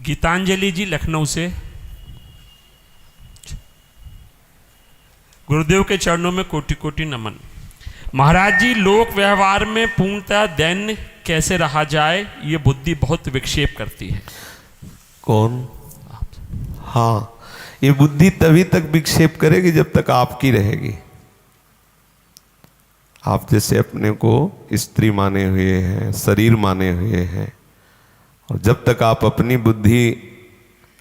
गीतांजलि जी लखनऊ से। गुरुदेव के चरणों में कोटि कोटि नमन। महाराज जी, लोक व्यवहार में पूर्णतः दैन्य कैसे रहा जाए, ये बुद्धि बहुत विक्षेप करती है। कौन? हाँ, ये बुद्धि तभी तक विक्षेप करेगी जब तक आपकी रहेगी। आप जैसे अपने को स्त्री माने हुए हैं, शरीर माने हुए हैं, और जब तक आप अपनी बुद्धि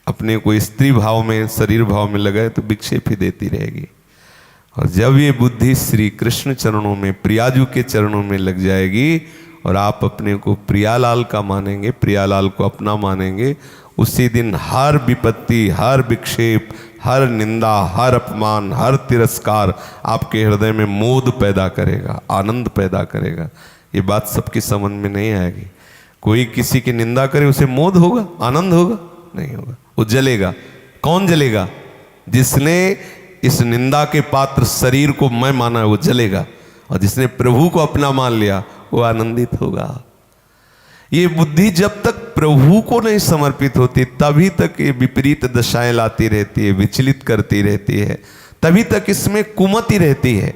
अपने को स्त्री भाव में, शरीर भाव में लगाए तो विक्षेप ही देती रहेगी। और जब ये बुद्धि श्री कृष्ण चरणों में, प्रियाजू के चरणों में लग जाएगी और आप अपने को प्रियालाल का मानेंगे, प्रियालाल को अपना मानेंगे, उसी दिन हर विपत्ति, हर विक्षेप, हर निंदा, हर अपमान, हर तिरस्कार आपके हृदय में मोद पैदा करेगा, आनंद पैदा करेगा। ये बात सबकी समझ में नहीं आएगी। कोई किसी की निंदा करे उसे मोद होगा, आनंद होगा? नहीं होगा, वो जलेगा। कौन जलेगा? जिसने इस निंदा के पात्र शरीर को मैं माना है वो जलेगा, और जिसने प्रभु को अपना मान लिया वो आनंदित होगा। ये बुद्धि जब तक प्रभु को नहीं समर्पित होती तभी तक ये विपरीत दशाएं लाती रहती है, विचलित करती रहती है, तभी तक इसमें कुमति रहती है।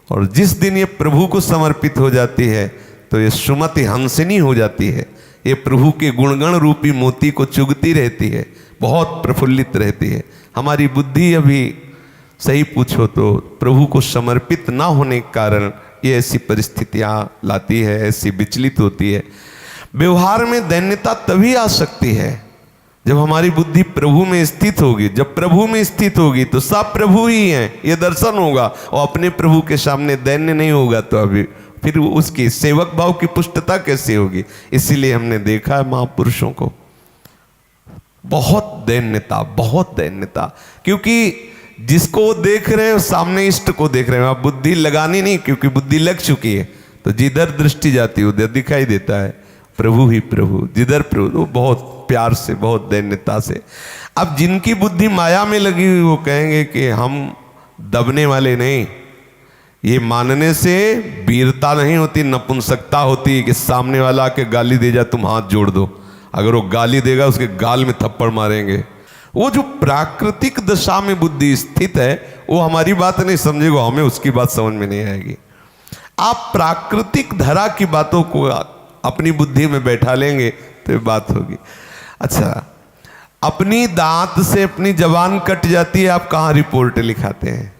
और जिस दिन ये प्रभु को समर्पित हो जाती है तो ये सुमति हंसिनी हो जाती है। ये प्रभु के गुणगण रूपी मोती को चुगती रहती है, बहुत प्रफुल्लित रहती है। हमारी बुद्धि अभी सही पूछो तो प्रभु को समर्पित ना होने के कारण ये ऐसी परिस्थितियां लाती है, ऐसी विचलित होती है। व्यवहार में दैन्यता तभी आ सकती है जब हमारी बुद्धि प्रभु में स्थित होगी। जब प्रभु में स्थित होगी तो सब प्रभु ही हैं, ये दर्शन होगा। और अपने प्रभु के सामने दैन्य नहीं होगा तो अभी फिर उसकी सेवक भाव की पुष्टता कैसे होगी? इसीलिए हमने देखा है महापुरुषों को बहुत दैन्यता, बहुत दैन्यता, क्योंकि जिसको देख रहे हैं सामने इष्ट को देख रहे हैं। आप बुद्धि लगानी नहीं, क्योंकि बुद्धि लग चुकी है तो जिधर दृष्टि जाती है उधर दिखाई देता है प्रभु ही प्रभु, जिधर प्रभु, तो बहुत प्यार से, बहुत दैन्यता से। अब जिनकी बुद्धि माया में लगी हुई वो कहेंगे कि हम दबने वाले नहीं। ये मानने से वीरता नहीं होती, नपुंसकता होती है कि सामने वाला आके गाली दे जा, तुम हाथ जोड़ दो। अगर वो गाली देगा उसके गाल में थप्पड़ मारेंगे। वो जो प्राकृतिक दशा में बुद्धि स्थित है वो हमारी बात नहीं समझेगा, हमें उसकी बात समझ में नहीं आएगी। आप प्राकृतिक धरा की बातों को अपनी बुद्धि में बैठा लेंगे तो ये बात होगी। अच्छा, अपनी दांत से अपनी जबान कट जाती है, आप कहाँ रिपोर्ट लिखाते हैं?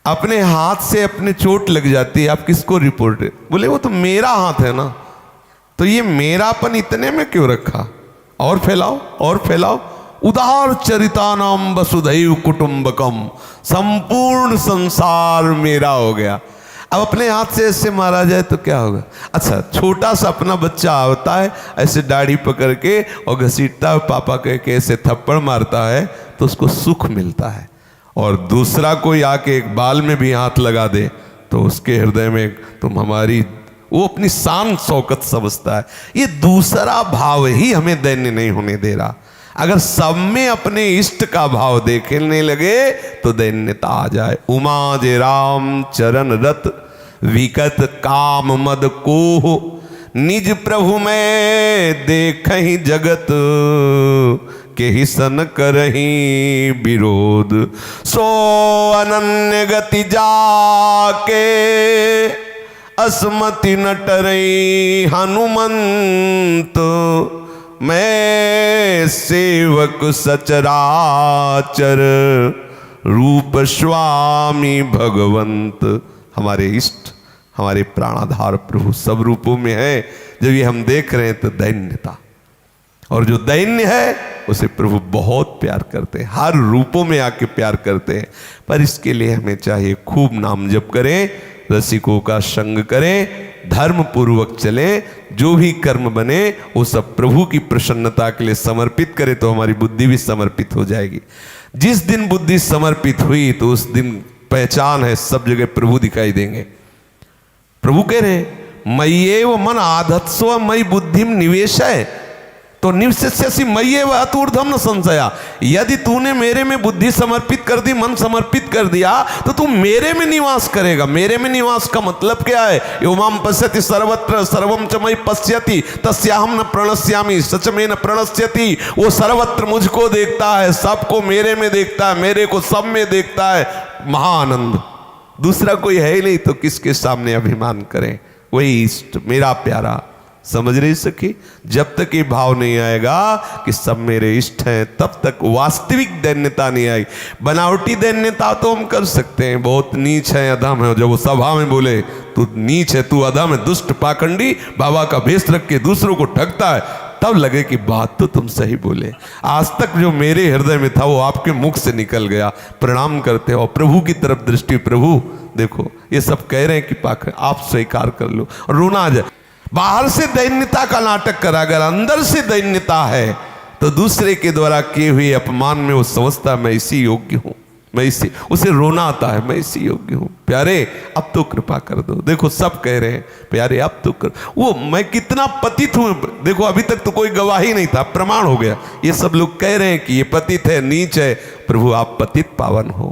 अपने हाथ से अपने चोट लग जाती है, आप किसको रिपोर्ट? बोले वो तो मेरा हाथ है ना, तो ये मेरापन इतने में क्यों रखा? और फैलाओ और फैलाओ। उदार चरितानाम वसुधैव कुटुंबकम, संपूर्ण संसार मेरा हो गया। अब अपने हाथ से ऐसे मारा जाए तो क्या होगा? अच्छा, छोटा सा अपना बच्चा होता है, ऐसे दाढ़ी पकड़ के और घसीटता है, पापा कह के ऐसे थप्पड़ मारता है तो उसको सुख मिलता है। और दूसरा कोई आके एक बाल में भी हाथ लगा दे तो उसके हृदय में तुम हमारी, वो अपनी शान शौकत समझता है। ये दूसरा भाव ही हमें दैन्य नहीं होने दे रहा। अगर सब में अपने इष्ट का भाव देखने लगे तो दैन्यता आ जाए। उमा जे राम चरण रत विकत काम मद को, निज प्रभु में देखहि जगत के ही सन करही विरोध। सो अनन्य गति जाके असमति न टरई हनुमंत, मैं सेवक सचराचर रूप स्वामी भगवंत। हमारे इष्ट, हमारे प्राणाधार प्रभु सब रूपों में है। जब ये हम देख रहे हैं तो दैन्यता, और जो दैन्य है उसे प्रभु बहुत प्यार करते हैं, हर रूपों में आके प्यार करते हैं। पर इसके लिए हमें चाहिए खूब नाम जप करें, रसिकों का संग करें, धर्म पूर्वक चलें, जो भी कर्म बने वो सब प्रभु की प्रसन्नता के लिए समर्पित करें तो हमारी बुद्धि भी समर्पित हो जाएगी। जिस दिन बुद्धि समर्पित हुई तो उस दिन पहचान है, सब जगह प्रभु दिखाई देंगे। प्रभु कह रहे मय्येव मन आधत्स्व मयि बुद्धिम निवेशय। तो निवसिष्यसि मय्येव अतूर्ध्वं न संशया, यदि तूने मेरे में बुद्धि समर्पित कर दी, मन समर्पित कर दिया, तो तू मेरे में निवास करेगा। मेरे में निवास का मतलब क्या है? यो माम पश्यति सर्वत्र सर्वम च मयि पश्यति तस्याहम न प्रणश्यामि सच में न प्रणश्यति। वो सर्वत्र मुझको देखता है, सबको मेरे में देखता है, मेरे को सब में देखता है। महाआनंद, दूसरा कोई है ही नहीं तो किसके सामने अभिमान करें? वही इष्ट, मेरा प्यारा। समझ रही सखी? जब तक ये भाव नहीं आएगा कि सब मेरे इष्ट हैं, तब तक वास्तविक दैन्यता नहीं आएगी। बनावटी दैन्यता तो हम कर सकते हैं, बहुत नीच है, अधम है। जब वो सभा में बोले तू नीच है, तू अधम है, दुष्ट पाखंडी, बाबा का भेष रख के दूसरों को ठगता है, तब लगे कि बात तो तुम सही बोले। आज तक जो मेरे हृदय में था वो आपके मुख से निकल गया। प्रणाम करते हो, प्रभु की तरफ दृष्टि, प्रभु देखो ये सब कह रहे हैं कि पाखंड, आप स्वीकार कर लो। रोना आ जाए। बाहर से दैन्यता का नाटक करा, अगर अंदर से दैन्यता है तो दूसरे के द्वारा किए हुए अपमान में वो समझता मैं इसी योग्य हूं, मैं इसी, उसे रोना आता है, मैं इसी योग्य हूं। प्यारे अब तो कृपा कर दो। देखो सब कह रहे हैं प्यारे अब तो कर, वो मैं कितना पतित हूं। देखो अभी तक तो कोई गवाही नहीं था, प्रमाण हो गया। ये सब लोग कह रहे हैं कि ये पतित है, नीच है। प्रभु आप पतित पावन हो।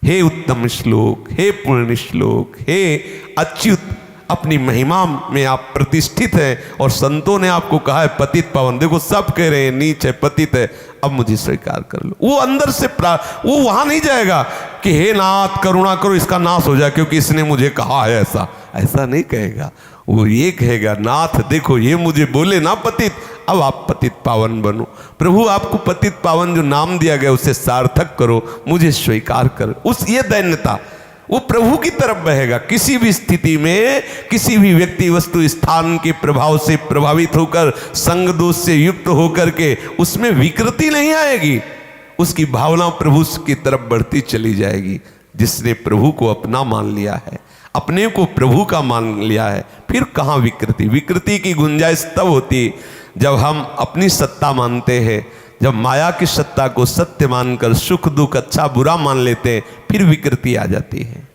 हे उत्तम श्लोक, हे पूर्ण श्लोक, हे अच्युत, अपनी महिमा में आप प्रतिष्ठित हैं और संतों ने आपको कहा है पतित पावन। देखो सब कह रहे हैं नीच है, पतित है, अब मुझे स्वीकार कर लो। वो अंदर से वो वहां नहीं जाएगा कि हे नाथ करुणा करो इसका नाश हो जाए क्योंकि इसने मुझे कहा है ऐसा, ऐसा नहीं कहेगा। वो ये कहेगा नाथ देखो ये मुझे बोले ना पतित, अब आप पतित पावन बनो। प्रभु आपको पतित पावन जो नाम दिया गया उसे सार्थक करो, मुझे स्वीकार करो। उस ये दैन्यता वो प्रभु की तरफ बहेगा। किसी भी स्थिति में किसी भी व्यक्ति वस्तु स्थान के प्रभाव से प्रभावित होकर संग दोष से युक्त होकर के उसमें विकृति नहीं आएगी, उसकी भावना प्रभु की तरफ बढ़ती चली जाएगी। जिसने प्रभु को अपना मान लिया है, अपने को प्रभु का मान लिया है, फिर कहाँ विकृति? विकृति की गुंजाइश तब होती जब हम अपनी सत्ता मानते हैं, जब माया की सत्ता को सत्य मानकर सुख दुख अच्छा बुरा मान लेते हैं, फिर विकृति आ जाती है।